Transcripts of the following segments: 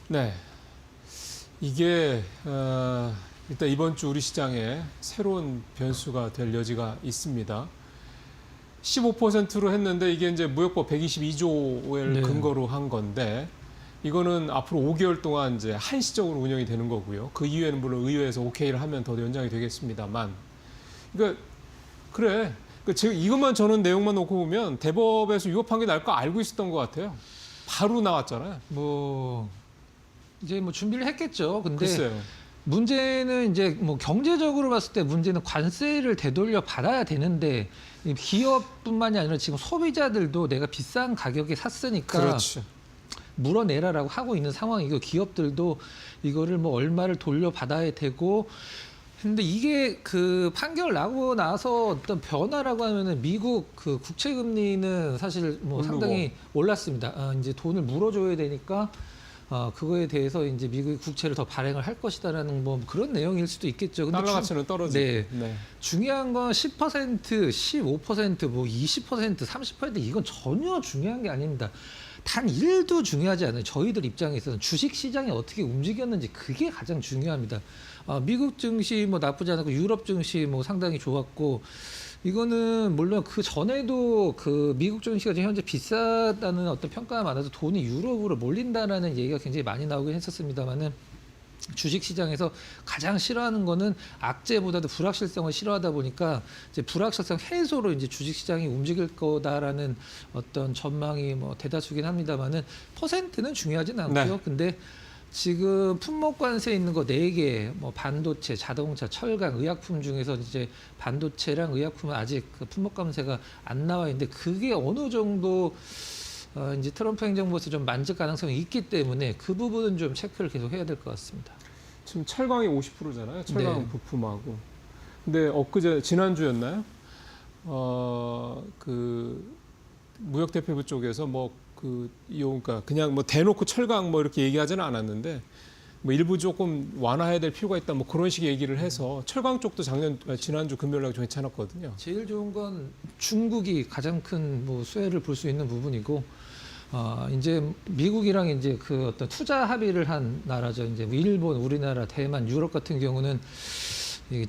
네, 이게 일단 이번 주 우리 시장에 새로운 변수가 될 여지가 있습니다. 15%로 했는데 이게 이제 무역법 122조를 네. 근거로 한 건데 이거는 앞으로 5개월 동안 이제 한시적으로 운영이 되는 거고요. 그 이후에는 물론 의회에서 오케이를 하면 더 연장이 되겠습니다만, 그러니까 그래. 지금 이것만 저는 내용만 놓고 보면 대법에서 위법한 게 날 거 알고 있었던 것 같아요. 바로 나왔잖아요. 이제 준비를 했겠죠. 근데 글쎄요. 문제는 이제 경제적으로 봤을 때 문제는 관세를 되돌려 받아야 되는데 이 기업뿐만이 아니라 지금 소비자들도 내가 비싼 가격에 샀으니까 그렇죠. 물어내라라고 하고 있는 상황이고 기업들도 이거를 얼마를 돌려받아야 되고 근데 이게 그 판결 나고 나서 어떤 변화라고 하면은 미국 그 국채 금리는 사실 상당히 올랐습니다. 이제 돈을 물어줘야 되니까 그거에 대해서 이제 미국의 국채를 더 발행을 할 것이다라는 그런 내용일 수도 있겠죠. 근데 달러 가치는 떨어지고. 네. 네. 중요한 건 10%, 15%, 20%, 30% 이건 전혀 중요한 게 아닙니다. 단 1도 중요하지 않아요. 저희들 입장에서는 주식 시장이 어떻게 움직였는지 그게 가장 중요합니다. 미국 증시 나쁘지 않았고 유럽 증시 상당히 좋았고 이거는 물론 그 전에도 그 미국 증시가 지금 현재 비싸다는 어떤 평가가 많아서 돈이 유럽으로 몰린다라는 얘기가 굉장히 많이 나오긴 했었습니다만은 주식 시장에서 가장 싫어하는 거는 악재보다도 불확실성을 싫어하다 보니까 이제 불확실성 해소로 이제 주식 시장이 움직일 거다라는 어떤 전망이 대다수긴 합니다만은 퍼센트는 중요하진 않고요. 네. 근데 지금 품목 관세 있는 거 4개, 반도체, 자동차, 철강, 의약품 중에서 이제 반도체랑 의약품은 아직 그 품목 관세가 안 나와 있는데 그게 어느 정도 이제 트럼프 행정부에서 좀 만질 가능성이 있기 때문에 그 부분은 좀 체크를 계속 해야 될 것 같습니다. 지금 철강이 50%잖아요. 철강 네. 부품하고. 근데 엊그제 지난주였나요? 그 무역대표부 쪽에서 그러니까 그냥 대놓고 철강 이렇게 얘기하지는 않았는데 일부 조금 완화해야 될 필요가 있다 그런 식의 얘기를 해서 철강 쪽도 지난주 금요일 날 좀 괜찮았거든요. 제일 좋은 건 중국이 가장 큰 수혜를 볼 수 있는 부분이고 이제 미국이랑 이제 그 어떤 투자 합의를 한 나라죠. 이제 일본, 우리나라, 대만, 유럽 같은 경우는 이게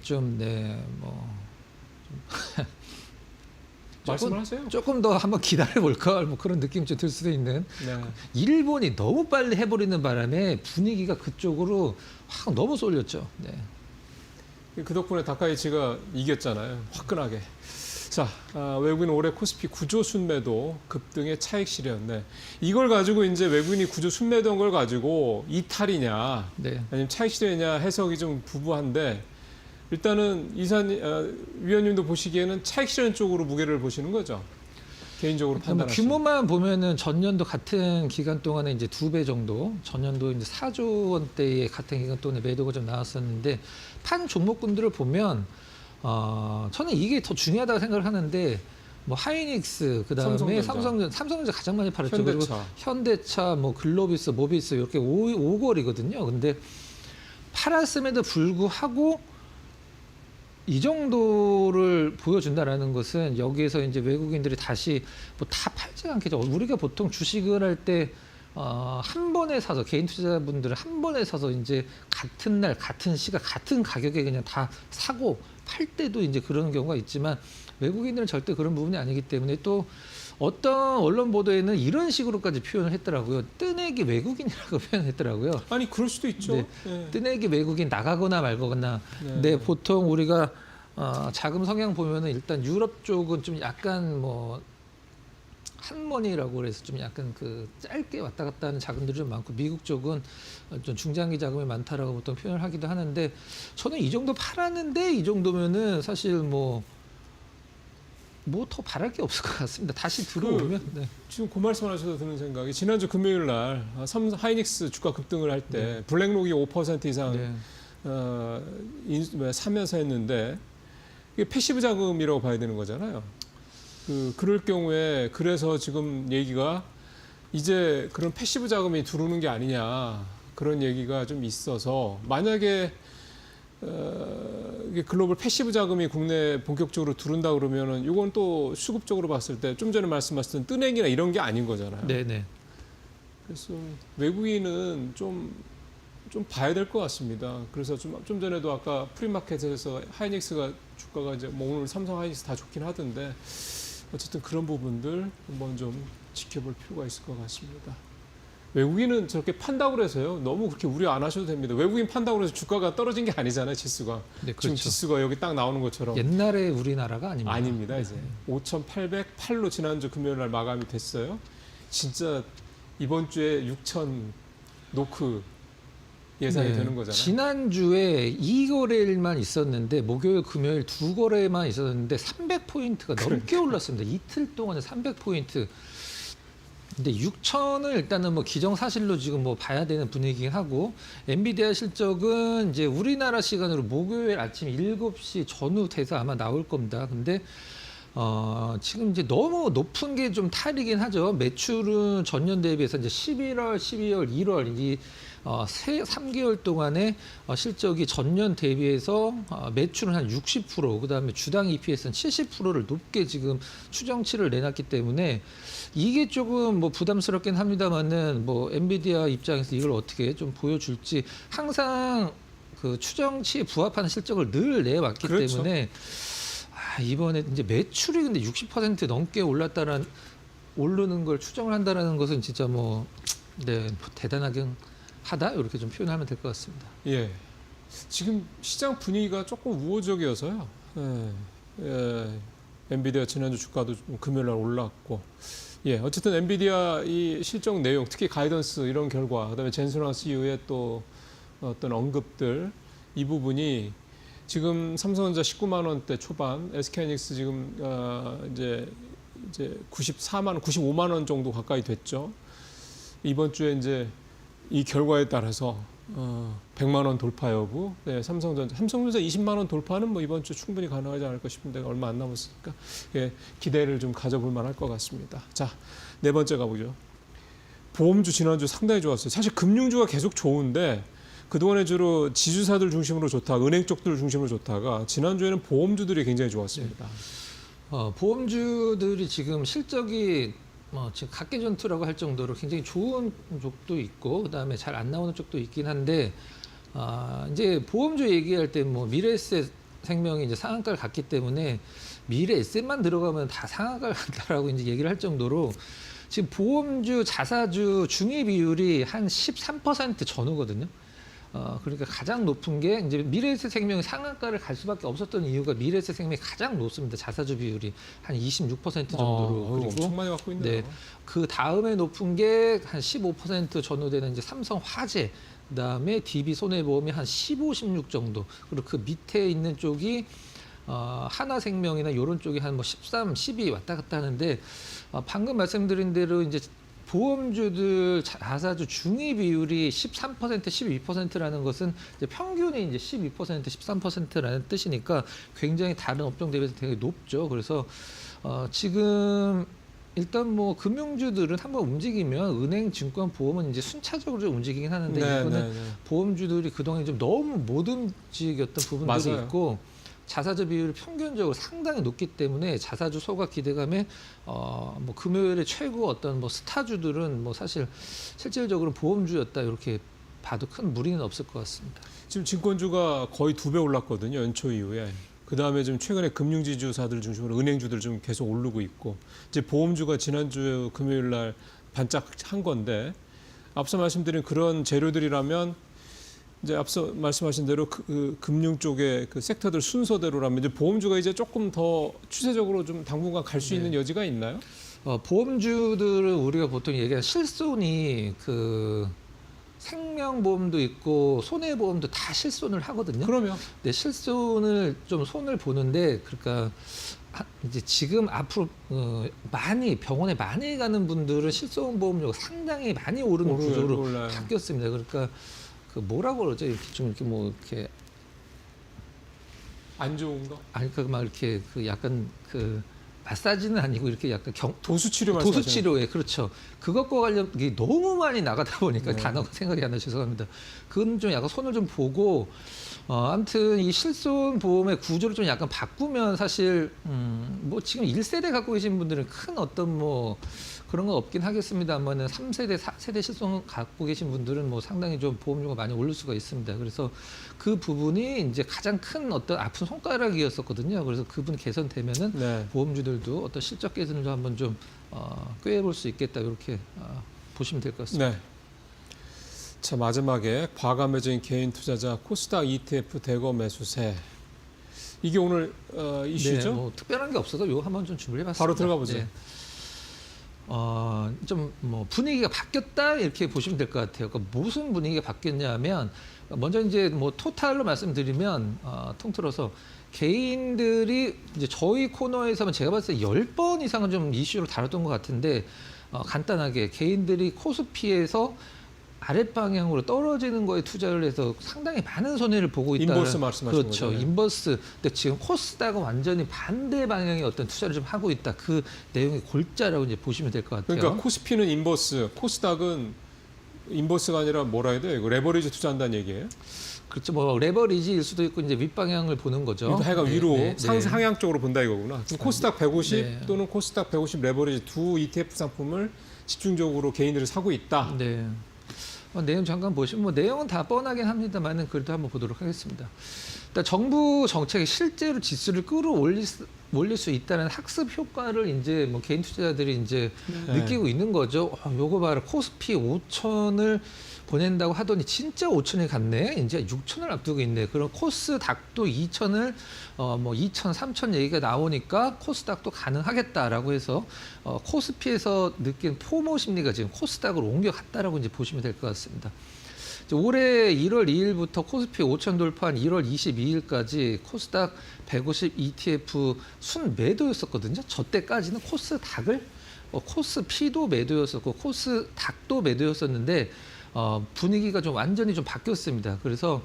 말씀을 하세요. 조금 더 한번 기다려 볼까 그런 느낌이 좀 들 수도 있는. 네. 일본이 너무 빨리 해버리는 바람에 분위기가 그쪽으로 확 너무 쏠렸죠. 네. 그 덕분에 다카이치가 이겼잖아요. 화끈하게. 자, 외국인 올해 코스피 구조 순매도 급등의 차익 실현. 네. 이걸 가지고 이제 외국인이 구조 순매도한 걸 가지고 이탈이냐, 네. 아니면 차익 실현이냐 해석이 좀 부부한데 일단은 위원님도 보시기에는 차익 실현 쪽으로 무게를 보시는 거죠. 개인적으로 판단하시면. 규모만 보면은 전년도 같은 기간 동안에 이제 2배 정도, 전년도 이제 4조 원대의 같은 기간 동안에 매도가 좀 나왔었는데 판 종목군들을 보면 저는 이게 더 중요하다고 생각을 하는데 하이닉스 그다음에 삼성전자 가장 많이 팔았죠. 현대차. 그리고 현대차, 글로비스, 모비스 이렇게 5월이거든요. 근데 팔았음에도 불구하고 이 정도를 보여준다라는 것은 여기에서 이제 외국인들이 다시 다 팔지 않겠죠. 우리가 보통 주식을 할 때 한 번에 사서 개인 투자자분들은 한 번에 사서 이제 같은 날, 같은 시각, 같은 가격에 그냥 다 사고 팔 때도 이제 그런 경우가 있지만 외국인들은 절대 그런 부분이 아니기 때문에 또 어떤 언론 보도에는 이런 식으로까지 표현을 했더라고요. 뜨내기 외국인이라고 표현했더라고요. 아니 그럴 수도 있죠. 네. 네. 뜨내기 외국인 나가거나 말거나. 근데 보통 우리가 자금 성향 보면은 일단 유럽 쪽은 좀 약간 한머니라고 그래서 좀 약간 그 짧게 왔다 갔다 하는 자금들이 좀 많고 미국 쪽은 좀 중장기 자금이 많다라고 보통 표현을 하기도 하는데 저는 이 정도 팔았는데 이 정도면은 사실 더 바랄 게 없을 것 같습니다. 다시 들어오면. 네. 지금 그 말씀하셔서 드는 생각이 지난주 금요일 날 하이닉스 주가 급등을 할 때 블랙록이 5% 이상 사면서 했는데 이게 패시브 자금이라고 봐야 되는 거잖아요. 그럴 경우에 그래서 지금 얘기가 이제 그런 패시브 자금이 들어오는 게 아니냐 그런 얘기가 좀 있어서 만약에 이게 글로벌 패시브 자금이 국내에 본격적으로 들어온다 그러면은 이건 또 수급적으로 봤을 때 좀 전에 말씀하셨던 뜨내기나 이런 게 아닌 거잖아요. 네네. 그러니까 그 패시브 자금이 들어오는 게 아니냐. 그런 얘기가 좀 있어서 만약에 이게 글로벌 패시브 자금이 국내에 본격적으로 들어온다 그러면은 이건 또 수급적으로 봤을 때 좀 전에 말씀하셨던 뜨내기나 이런 게 아닌 거잖아요. 네네. 그래서 외국인은 좀 봐야 될 것 같습니다. 그래서 좀 전에도 아까 프리마켓에서 하이닉스가 주가가 이제 뭐 오늘 삼성 하이닉스 다 좋긴 하던데 어쨌든 그런 부분들 한번 좀 지켜볼 필요가 있을 것 같습니다. 외국인은 저렇게 판다고 그래서요. 너무 그렇게 우려 안 하셔도 됩니다. 외국인 판다고 그래서 주가가 떨어진 게 아니잖아요, 지수가. 네, 지금 그렇죠. 지수가 여기 딱 나오는 것처럼. 옛날에 우리나라가 아닙니다. 아닙니다, 이제. 5,808로 지난주 금요일 날 마감이 됐어요. 진짜 이번 주에 6,000 노크 예상이 네. 되는 거잖아요. 지난주에 2거래일만 있었는데 목요일, 금요일 2거래만 있었는데 300포인트가 넘게 올랐습니다. 이틀 동안에 300포인트. 근데 6천을 일단은 뭐 기정사실로 지금 뭐 봐야 되는 분위기긴 하고 엔비디아 실적은 이제 우리나라 시간으로 목요일 아침 7시 전후 돼서 아마 나올 겁니다. 근데 지금 이제 너무 높은 게 좀 탈이긴 하죠. 매출은 전년 대비해서 이제 11월, 12월, 1월 이 3개월 동안의 실적이 전년 대비해서 매출은 한 60%, 그다음에 주당 EPS는 70%를 높게 지금 추정치를 내놨기 때문에 이게 조금 뭐 부담스럽긴 합니다만은 뭐 엔비디아 입장에서 이걸 어떻게 좀 보여줄지 항상 그 추정치에 부합하는 실적을 늘 내왔기 그렇죠. 때문에 이번에 이제 매출이 근데 60% 넘게 오르는 걸 추정을 한다라는 것은 진짜 뭐 대단하긴 하다 이렇게 좀 표현하면 될 것 같습니다. 예. 지금 시장 분위기가 조금 우호적이어서요. 엔비디아 지난주 주가도 좀 금요일 날 올랐고. 예. 어쨌든 엔비디아 이 실적 내용, 특히 가이던스 이런 결과, 그다음에 젠슨황 CEO의 또 어떤 언급들 이 부분이 지금 삼성전자 19만 원대 초반, SK하이닉스 지금 이제 94만 원, 95만 원 정도 가까이 됐죠. 이번 주에 이제 이 결과에 따라서 100만 원 돌파 여부, 네, 삼성전자 20만 원 돌파는 뭐 이번 주 충분히 가능하지 않을까 싶은데 얼마 안 남았으니까 예, 기대를 좀 가져볼 만할 것 같습니다. 자, 네 번째 가보죠. 보험주 지난주 상당히 좋았어요. 사실 금융주가 계속 좋은데 그동안에 주로 지주사들 중심으로 좋다, 은행 쪽들 중심으로 좋다가 지난주에는 보험주들이 굉장히 좋았습니다. 보험주들이 지금 실적이 지금 각계전투라고 할 정도로 굉장히 좋은 쪽도 있고 그다음에 잘 안 나오는 쪽도 있긴 한데 이제 보험주 얘기할 때 뭐 미래에셋 생명이 이제 상한가를 갔기 때문에 미래에셋만 들어가면 다 상한가를 간다라고 이제 얘기를 할 정도로 지금 보험주, 자사주 중위 비율이 한 13% 전후거든요. 그러니까 가장 높은 게 이제 미래에셋 생명이 상한가를 갈 수밖에 없었던 이유가 미래에셋 생명이 가장 높습니다. 자사주 비율이 한 26% 정도로. 그리고 엄청 많이 갖고 있네요. 네, 그 다음에 높은 게 한 15% 전후되는 이제 삼성화재, 그다음에 DB 손해보험이 한 15, 16 정도. 그리고 그 밑에 있는 쪽이 하나생명이나 이런 쪽이 한 뭐 13, 12 왔다 갔다 하는데 방금 말씀드린 대로 이제 보험주들 자사주 중위 비율이 13%, 12%라는 것은 이제 평균이 이제 12%, 13%라는 뜻이니까 굉장히 다른 업종 대비해서 되게 높죠. 그래서 지금 일단 뭐 금융주들은 한번 움직이면 은행, 증권, 보험은 이제 순차적으로 좀 움직이긴 하는데 이거는 보험주들이 그동안 좀 너무 못 움직였던 부분들이 맞아요. 있고 자사주 비율이 평균적으로 상당히 높기 때문에 자사주 소각 기대감에 뭐 금요일에 최고 어떤 뭐 스타주들은 뭐 사실 실질적으로 보험주였다 이렇게 봐도 큰 무리는 없을 것 같습니다. 지금 증권주가 거의 2배 올랐거든요. 연초 이후에. 그 다음에 지금 최근에 금융지주사들 중심으로 은행주들 좀 계속 오르고 있고 이제 보험주가 지난주 금요일 날 반짝한 건데 앞서 말씀드린 그런 재료들이라면 이제 앞서 말씀하신 대로 그 금융 쪽의 그 섹터들 순서대로라면 이제 보험주가 이제 조금 더 추세적으로 좀 당분간 갈 수 있는 여지가 있나요? 보험주들은 우리가 보통 얘기하는 실손이 그 생명보험도 있고 손해보험도 다 실손을 하거든요. 그러면 네, 실손을 좀 손을 보는데 그러니까 이제 지금 앞으로 많이 병원에 많이 가는 분들은 실손보험료가 상당히 많이 오르는 구조로 올라요. 바뀌었습니다. 그러니까 그 뭐라고 그러죠? 이렇게 좀 이렇게 뭐 이렇게 안 좋은 거? 아니 그막 이렇게 그 약간 그 마사지는 아니고 이렇게 약간 도수치료 말씀하시는 도수치료에 그렇죠. 그것과 관련 게 너무 많이 나가다 보니까 네. 단어가 생각이 안 나 죄송합니다. 그건 좀 약간 손을 좀 보고 아무튼 이 실손 보험의 구조를 좀 약간 바꾸면 사실 뭐 지금 1세대 갖고 계신 분들은 큰 어떤 뭐 그런 건 없긴 하겠습니다만은 3세대, 4세대 실손 갖고 계신 분들은 뭐 상당히 좀 보험료가 많이 오를 수가 있습니다. 그래서 그 부분이 이제 가장 큰 어떤 아픈 손가락이었었거든요. 그래서 그분 개선되면은 네. 보험주들도 어떤 실적 개선을 좀 한번 좀 꾀해볼 수 있겠다 이렇게 보시면 될 것 같습니다. 네. 자, 마지막에 과감해진 개인 투자자 코스닥 ETF 대거 매수세. 이게 오늘 이슈죠? 네, 뭐 특별한 게 없어서 이거 한번 좀 준비해봤습니다. 바로 들어가 보죠. 네. 좀 뭐 분위기가 바뀌었다 이렇게 보시면 될 것 같아요. 그러니까 무슨 분위기가 바뀌었냐면 먼저 이제 뭐 토탈로 말씀드리면 통틀어서 개인들이 이제 저희 코너에서는 제가 봤을 때 10번 이상은 좀 이슈로 다뤘던 것 같은데 간단하게 개인들이 코스피에서 아랫방향으로 떨어지는 거에 투자를 해서 상당히 많은 손해를 보고 있다. 인버스 말씀하시는 그렇죠. 거죠? 네. 인버스. 근데 지금 코스닥은 완전히 반대 방향의 어떤 투자를 좀 하고 있다. 그 내용의 골자라고 이제 보시면 될 것 같아요. 그러니까 코스피는 인버스, 코스닥은 인버스가 아니라 뭐라 해야 돼요? 이거 레버리지 투자한다는 얘기예요? 그렇죠. 뭐 레버리지일 수도 있고 이제 윗방향을 보는 거죠. 하여간 네, 위로 네, 네. 상향 쪽으로 본다 이거구나. 그럼 코스닥 150 네. 또는 코스닥 150 레버리지 두 ETF 상품을 집중적으로 개인들이 사고 있다. 네. 내용 잠깐 보시면 뭐 내용은 다 뻔하긴 합니다만은 그래도 한번 보도록 하겠습니다. 일단 정부 정책이 실제로 지수를 끌어올릴 수 있다는 학습 효과를 이제 뭐 개인 투자자들이 이제 네. 느끼고 있는 거죠. 요거 봐라 코스피 5천을 보낸다고 하더니 진짜 5천이 갔네. 이제 6천을 앞두고 있네. 그럼 코스닥도 2천을 뭐 2천, 3천 얘기가 나오니까 코스닥도 가능하겠다라고 해서 코스피에서 느낀 포모 심리가 지금 코스닥으로 옮겨갔다라고 이제 보시면 될 것 같습니다. 이제 올해 1월 2일부터 코스피 5천 돌파한 1월 22일까지 코스닥 150 ETF 순 매도였었거든요. 저 때까지는 코스닥을 코스피도 매도였었고 코스닥도 매도였었는데 분위기가 좀 완전히 좀 바뀌었습니다. 그래서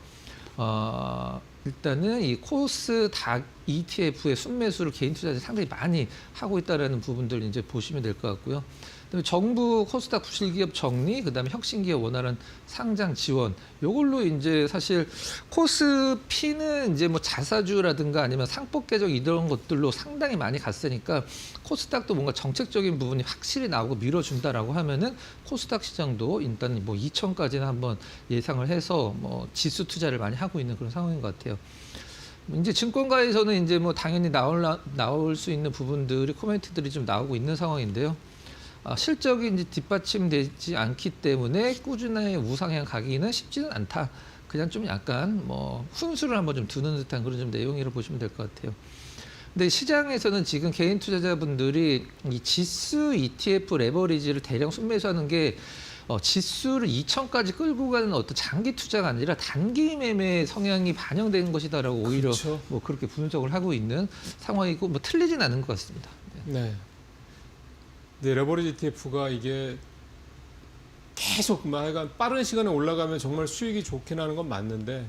일단은 이 코스닥 ETF의 순매수를 개인 투자자들이 상당히 많이 하고 있다라는 부분들 이제 보시면 될 것 같고요. 그다음에 정부 코스닥 부실기업 정리, 그다음에 혁신기업 원활한 상장 지원, 요걸로 이제 사실 코스피는 이제 뭐 자사주라든가 아니면 상법 개정 이런 것들로 상당히 많이 갔으니까 코스닥도 뭔가 정책적인 부분이 확실히 나오고 밀어준다라고 하면은 코스닥 시장도 일단 뭐 2천까지는 한번 예상을 해서 뭐 지수 투자를 많이 하고 있는 그런 상황인 것 같아요. 이제 증권가에서는 이제 뭐 당연히 나올 수 있는 부분들이 코멘트들이 좀 나오고 있는 상황인데요. 실적이 이제 뒷받침되지 않기 때문에 꾸준하게 우상향 가기는 쉽지는 않다. 그냥 좀 약간 뭐 훈수를 한번 좀 두는 듯한 그런 좀 내용이라고 보시면 될 것 같아요. 근데 시장에서는 지금 개인 투자자분들이 이 지수 ETF 레버리지를 대량 순매수하는 게 지수를 2천까지 끌고 가는 어떤 장기 투자가 아니라 단기 매매 성향이 반영된 것이다라고 오히려 그렇죠. 뭐 그렇게 분석을 하고 있는 상황이고 뭐 틀리진 않은 것 같습니다. 네. 네, 레버리지 ETF가 이게 계속 하여간 빠른 시간에 올라가면 정말 수익이 좋게 나는 건 맞는데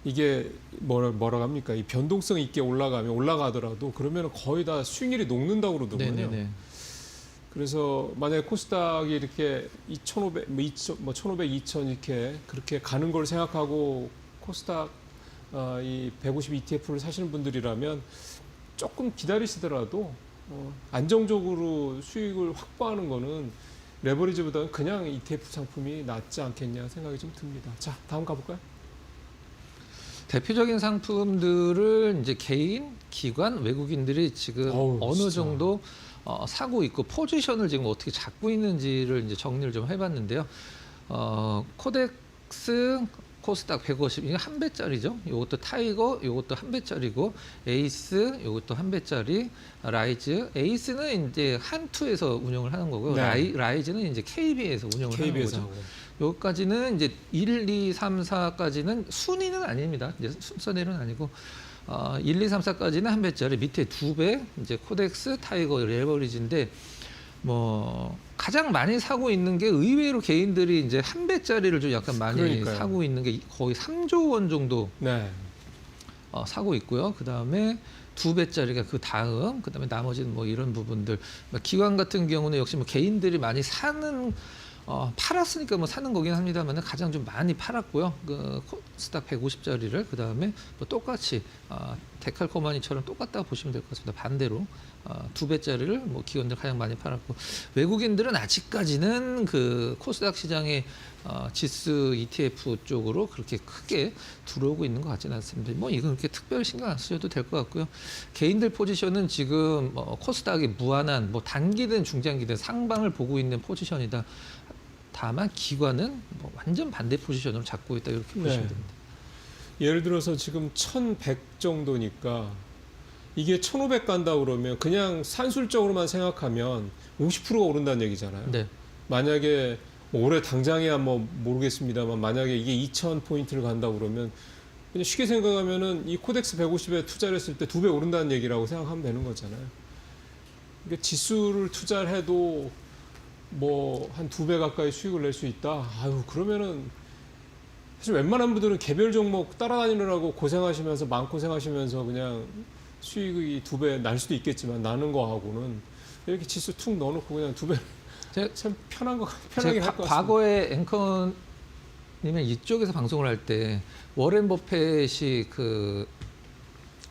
이게 뭐라고 합니까? 이 변동성 있게 올라가더라도 그러면 거의 다 수익률이 녹는다고 그러더군요. 네네네. 그래서 만약에 코스닥이 이렇게 2,500, 1,500, 2,000 이렇게 그렇게 가는 걸 생각하고 코스닥 이 150 ETF를 사시는 분들이라면 조금 기다리시더라도 안정적으로 수익을 확보하는 거는 레버리지보다는 그냥 ETF 상품이 낫지 않겠냐 생각이 좀 듭니다. 자, 다음 가볼까요? 대표적인 상품들을 이제 개인, 기관, 외국인들이 지금 어느 진짜. 정도 사고 있고 포지션을 지금 어떻게 잡고 있는지를 이제 정리를 좀 해봤는데요. 코덱스, 코스닥 150 이게 한 배짜리죠. 이것도 타이거, 이것도 한 배짜리고 에이스, 이것도 한 배짜리, 라이즈. 에이스는 이제 한투에서 운영을 하는 거고요. 네. 라이즈는 이제 KB에서 운영을 하는 KB에서 거죠. 하고. 여기까지는 이제 1, 2, 3, 4까지는 순위는 아닙니다. 이제 순서대로는 아니고 1, 2, 3, 4까지는 한 배짜리, 밑에 두 배, 이제 코덱스, 타이거, 레버리지인데 뭐 가장 많이 사고 있는 게 의외로 개인들이 이제 한 배짜리를 좀 약간 많이 그러니까요. 사고 있는 게 거의 3조 원 정도 네. 사고 있고요. 그 다음에 두 배짜리가 그 다음, 그 다음에 나머지는 뭐 이런 부분들. 기관 같은 경우는 역시 뭐 개인들이 많이 사는 팔았으니까 뭐 사는 거긴 합니다만 가장 좀 많이 팔았고요. 그 코스닥 150짜리를 그 다음에 뭐 똑같이 데칼코마니처럼 똑같다고 보시면 될 것 같습니다. 반대로 2배짜리를 뭐 기관들 가장 많이 팔았고 외국인들은 아직까지는 그 코스닥 시장의 지수 ETF 쪽으로 그렇게 크게 들어오고 있는 것 같지는 않습니다. 뭐 이건 그렇게 특별히 신경 안 쓰셔도 될 것 같고요. 개인들 포지션은 지금 코스닥이 무한한 뭐 단기든 중장기든 상방을 보고 있는 포지션이다. 다만 기관은 뭐 완전 반대 포지션으로 잡고 있다 이렇게 보시면 됩니다. 예를 들어서 지금 1100 정도니까 이게 1500 간다 그러면 그냥 산술적으로만 생각하면 50%가 오른다는 얘기잖아요. 네. 만약에 뭐 올해 당장이야 뭐 모르겠습니다만 만약에 이게 2000포인트를 간다 그러면 그냥 쉽게 생각하면은 이 코덱스 150에 투자를 했을 때 2배 오른다는 얘기라고 생각하면 되는 거잖아요. 그러니까 지수를 투자를 해도 뭐 한 2배 가까이 수익을 낼 수 있다. 아유 그러면은 사실 웬만한 분들은 개별 종목 따라다니느라고 고생하시면서 마음고생하시면서 그냥 수익이 2배 날 수도 있겠지만 나는 거하고는 이렇게 지수 툭 넣어놓고 그냥 2배 참 편하게 할 것 같습니다. 과거에 앵커님은 이쪽에서 방송을 할 때 워렌 버핏이 그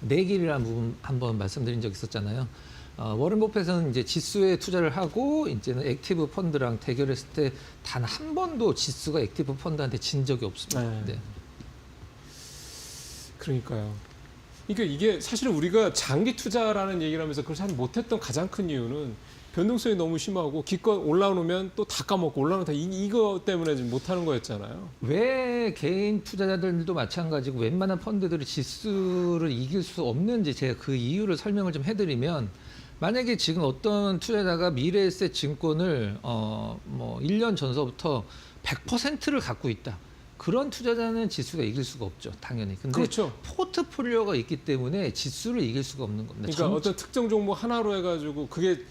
내길이라는 부분 한번 말씀드린 적 있었잖아요. 워렌 버핏은 이제 지수에 투자를 하고 이제는 액티브 펀드랑 대결했을 때 단 한 번도 지수가 액티브 펀드한테 진 적이 없습니다. 네. 그러니까요. 그러니까 이게 사실은 우리가 장기 투자라는 얘기를 하면서 그걸 잘 못했던 가장 큰 이유는 변동성이 너무 심하고 기껏 올라오면 또 다 까먹고 올라오면 다 이거 때문에 지금 못하는 거였잖아요. 왜 개인 투자자들도 마찬가지고 웬만한 펀드들이 지수를 이길 수 없는지 제가 그 이유를 설명을 좀 해드리면 만약에 지금 어떤 투자자가 미래에셋 증권을 뭐 1년 전서부터 100%를 갖고 있다. 그런 투자자는 지수가 이길 수가 없죠, 당연히. 근데 그렇죠. 포트폴리오가 있기 때문에 지수를 이길 수가 없는 겁니다. 그러니까 어떤 특정 종목 하나로 해가지고 그게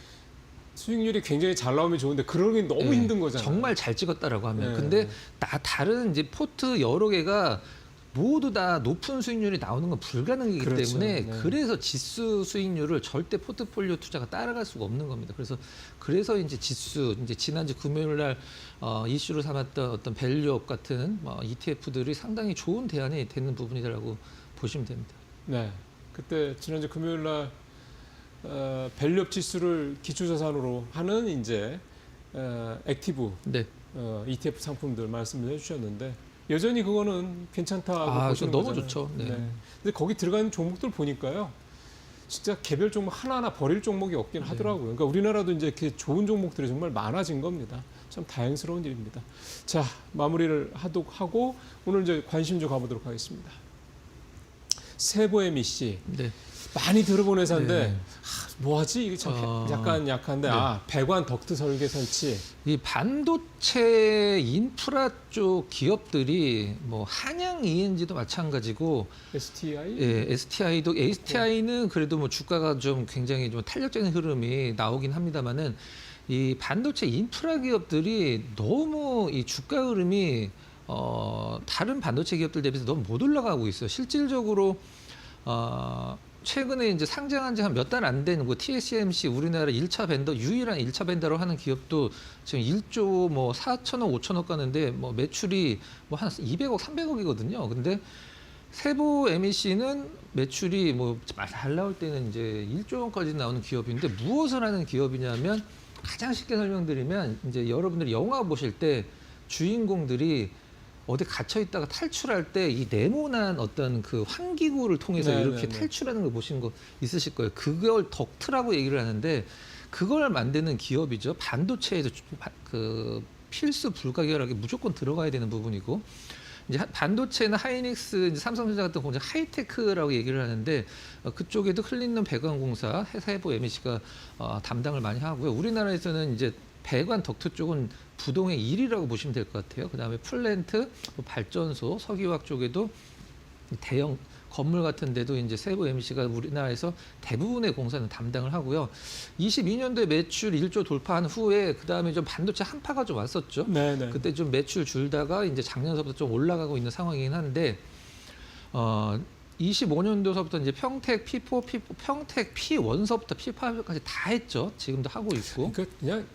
수익률이 굉장히 잘 나오면 좋은데 그러긴 너무 힘든 거잖아요. 정말 잘 찍었다라고 하면. 네. 근데 다른 이제 포트 여러 개가 모두 다 높은 수익률이 나오는 건 불가능이기 그렇죠. 때문에 네. 그래서 지수 수익률을 절대 포트폴리오 투자가 따라갈 수가 없는 겁니다. 그래서 이제 지수 이제 지난주 금요일 날 이슈로 삼았던 어떤 밸류업 같은 ETF들이 상당히 좋은 대안이 되는 부분이라고 보시면 됩니다. 네. 그때 지난주 금요일 날 밸류업 지수를 기초자산으로 하는 이제 액티브 네. ETF 상품들 말씀을 해주셨는데 여전히 그거는 괜찮다고 보시는 너무 거잖아요. 좋죠. 네. 근데 거기 들어가는 종목들 보니까요, 진짜 개별 종목 하나하나 버릴 종목이 없긴 하더라고요. 그러니까 우리나라도 이제 이렇게 좋은 종목들이 정말 많아진 겁니다. 참 다행스러운 일입니다. 자, 마무리를 하고 오늘 이제 관심 좀 가보도록 하겠습니다. 세보에미씨. 네. 많이 들어본 회사인데 네. 뭐하지? 이게 참 약간 약한데 네. 배관 덕트 설계 설치. 이 반도체 인프라 쪽 기업들이 뭐 한양 ENG도 마찬가지고 STI? 예, STI는 그래도 뭐 주가가 좀 굉장히 좀 탄력적인 흐름이 나오긴 합니다만은 이 반도체 인프라 기업들이 너무 이 주가 흐름이 다른 반도체 기업들 대비해서 너무 못 올라가고 있어요. 실질적으로 최근에 이제 상장한 지 한 몇 달 안 된 그 TSMC 우리나라 1차 벤더 유일한 1차 벤더로 하는 기업도 지금 1조 뭐 4천억 5천억 가는데 뭐 매출이 뭐 한 200억 300억이거든요. 근데 세보 MEC는 매출이 뭐 잘 나올 때는 이제 1조 원까지 나오는 기업인데 무엇을 하는 기업이냐면 가장 쉽게 설명드리면 이제 여러분들이 영화 보실 때 주인공들이 어디 갇혀 있다가 탈출할 때 이 네모난 어떤 그 환기구를 통해서 이렇게 탈출하는 걸 보신 거 있으실 거예요. 그걸 덕트라고 얘기를 하는데 그걸 만드는 기업이죠. 반도체에도 그 필수 불가결하게 무조건 들어가야 되는 부분이고 이제 반도체나 하이닉스, 이제 삼성전자 같은 공장 하이테크라고 얘기를 하는데 그쪽에도 클린룸 배관공사 세보 MEC가 담당을 많이 하고요. 우리나라에서는 이제 배관 덕트 쪽은 부동의 1위라고 보시면 될 것 같아요. 그다음에 플랜트, 발전소, 석유화학 쪽에도 대형 건물 같은 데도 이제 세보 MEC가 우리나라에서 대부분의 공사는 담당을 하고요. 22년도에 매출 1조 돌파한 후에 그다음에 좀 반도체 한파가 좀 왔었죠. 네네. 그때 좀 매출 줄다가 이제 작년서부터 좀 올라가고 있는 상황이긴 한데 25년도서부터 이제 평택 P4, 평택 P1서부터 P5까지 다 했죠. 지금도 하고 있고. 그러니까 그냥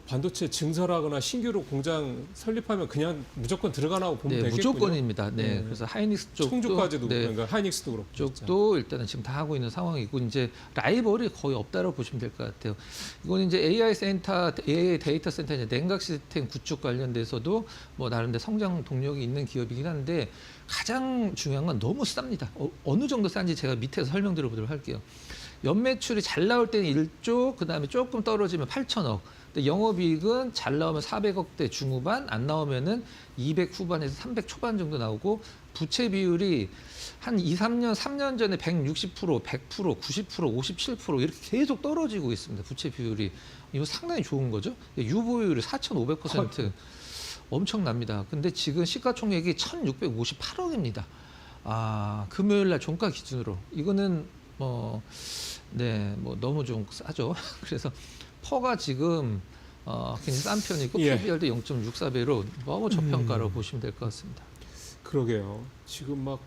반도체 증설하거나 신규로 공장 설립하면 그냥 무조건 들어가라고 보면 네, 되겠군요. 무조건입니다. 네, 네. 그래서 하이닉스 쪽도 청주까지도 네, 그러니까 하이닉스도 그렇고 쪽도 일단은 지금 다 하고 있는 상황이고 이제 라이벌이 거의 없다고 보시면 될 것 같아요. 이거는 이제 AI 센터, AI 데이터 센터 이제 냉각 시스템 구축 관련돼서도 뭐 나름대로 성장 동력이 있는 기업이긴 한데 가장 중요한 건 너무 쌉니다. 어느 정도 싼지 제가 밑에서 설명드려 보도록 할게요. 연매출이 잘 나올 때는 1조, 그다음에 조금 떨어지면 8천억. 근데 영업이익은 잘 나오면 400억대 중후반, 안 나오면은 200 후반에서 300 초반 정도 나오고 부채 비율이 한 2, 3년, 3년 전에 160%, 100%, 90%, 57% 이렇게 계속 떨어지고 있습니다. 부채 비율이. 이거 상당히 좋은 거죠. 유보율이 4,500%. 엄청납니다. 근데 지금 시가총액이 1,658억입니다. 아, 금요일 날 종가 기준으로. 이거는 뭐 너무 좀 싸죠. 그래서 퍼가 지금 굉장히 싼 편이고 예. PBR도 0.64배로 너무 저평가로 보시면 될 것 같습니다. 그러게요. 지금 막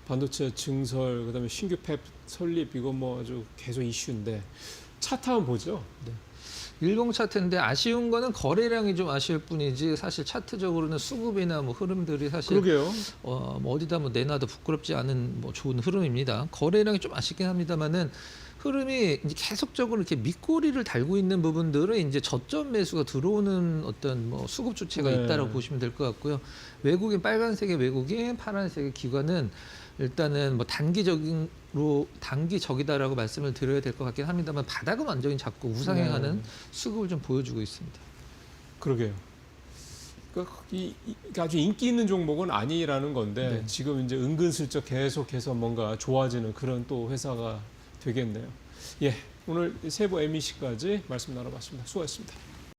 반도체 증설 그다음에 신규 팹 설립 이거 뭐 아주 계속 이슈인데 차트 한번 보죠. 10 차트인데 아쉬운 거는 거래량이 좀 아쉬울 뿐이지 사실 차트적으로는 수급이나 뭐 흐름들이 사실 그러게요. 뭐 어디다 뭐 내놔도 부끄럽지 않은 뭐 좋은 흐름입니다. 거래량이 좀 아쉽긴 합니다만은 흐름이 이제 계속적으로 이렇게 밑꼬리를 달고 있는 부분들은 이제 저점 매수가 들어오는 어떤 뭐 수급 주체가 네. 있다라고 보시면 될 것 같고요. 외국인 빨간색의 외국인, 파란색의 기관은 일단은 뭐 단기적이다라고 말씀을 드려야 될 것 같긴 합니다만 바닥은 완전히 잡고 우상향하는 네. 수급을 좀 보여주고 있습니다. 그러게요. 그러니까 아주 인기 있는 종목은 아니라는 건데 네. 지금 이제 은근슬쩍 계속해서 뭔가 좋아지는 그런 또 회사가 되겠네요. 예, 오늘 세부 MEC까지 말씀 나눠봤습니다. 수고하셨습니다.